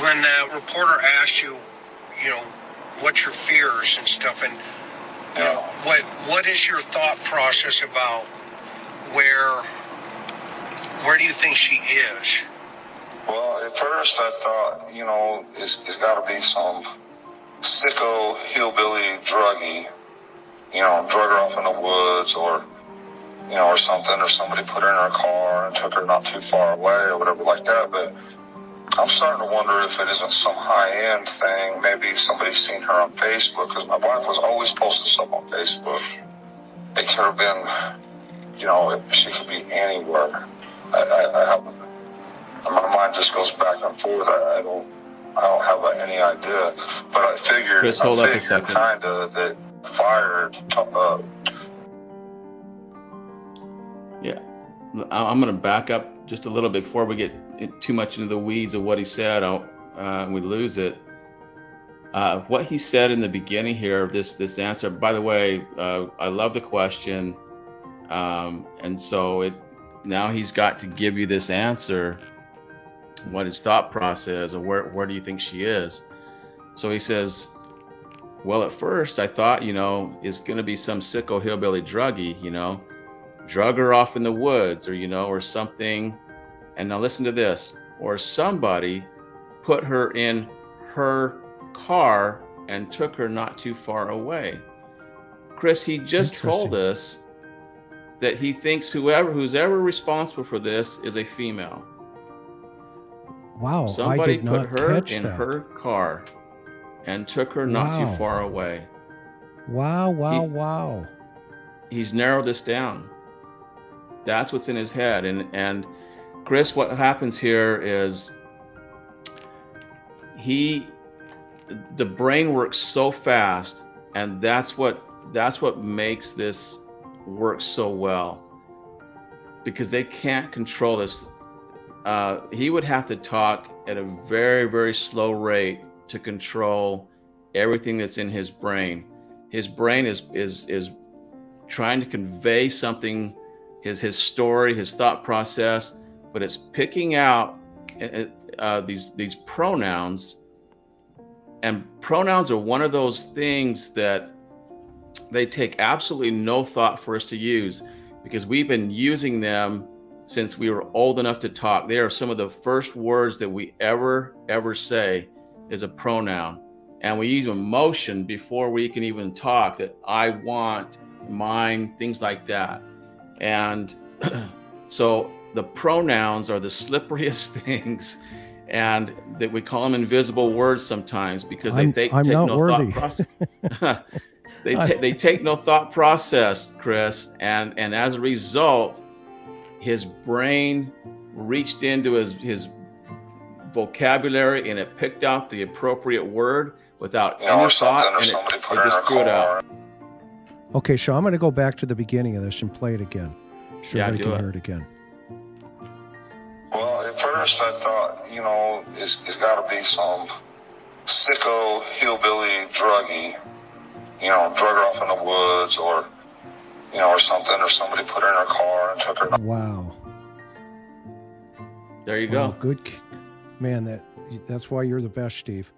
when the reporter asked you, what's your fears and stuff, and what is your thought process about where do you think she is? Well, at first I thought, it's got to be some sicko hillbilly druggie, drug her off in the woods or something, or somebody put her in her car and took her not too far away or whatever like that. But I'm starting to wonder if it isn't some high-end thing. Maybe somebody's seen her on Facebook, because my wife was always posting stuff on Facebook. It could have been, she could be anywhere. I haven't. My mind just goes back and forth. I don't have any idea. But I figured, Chris, hold up a second. Kind of that fired. Yeah, I'm going to back up just a little bit before we get too much into the weeds of what he said. We lose it. What he said in the beginning here, this answer. By the way, I love the question, and so now he's got to give you this answer. What his thought process, or where do you think she is? So he says, well, at first I thought, it's going to be some sicko hillbilly druggie, drug her off in the woods, or something. And now listen to this, or somebody put her in her car and took her not too far away. Chris, he just told us that he thinks who's ever responsible for this is a female. Wow. Somebody put her in her car and took her not too far away. Wow. He's narrowed this down. That's what's in his head. And Chris, what happens here is the brain works so fast, and that's what makes this work so well, because they can't control this. He would have to talk at a very, very slow rate to control everything that's in his brain. His brain is trying to convey something, his story, his thought process, but it's picking out these pronouns. And pronouns are one of those things that they take absolutely no thought for us to use, because we've been using them since we were old enough to talk. They are some of the first words that we ever say is a pronoun. And we use emotion before we can even talk, that I want, mine, things like that. And so the pronouns are the slipperiest things, and that we call them invisible words sometimes, because they take no thought process. They take no thought process, Chris. And as a result, his brain reached into his vocabulary and it picked out the appropriate word without any thought, and it just threw it out. Okay, so I'm going to go back to the beginning of this and play it again, so everybody can hear it again. Well, at first I thought, it's got to be some sicko hillbilly druggie, drug her off in the woods or something, or somebody put her in her car and took her. Wow. There you go. Good, man. That's why you're the best, Steve.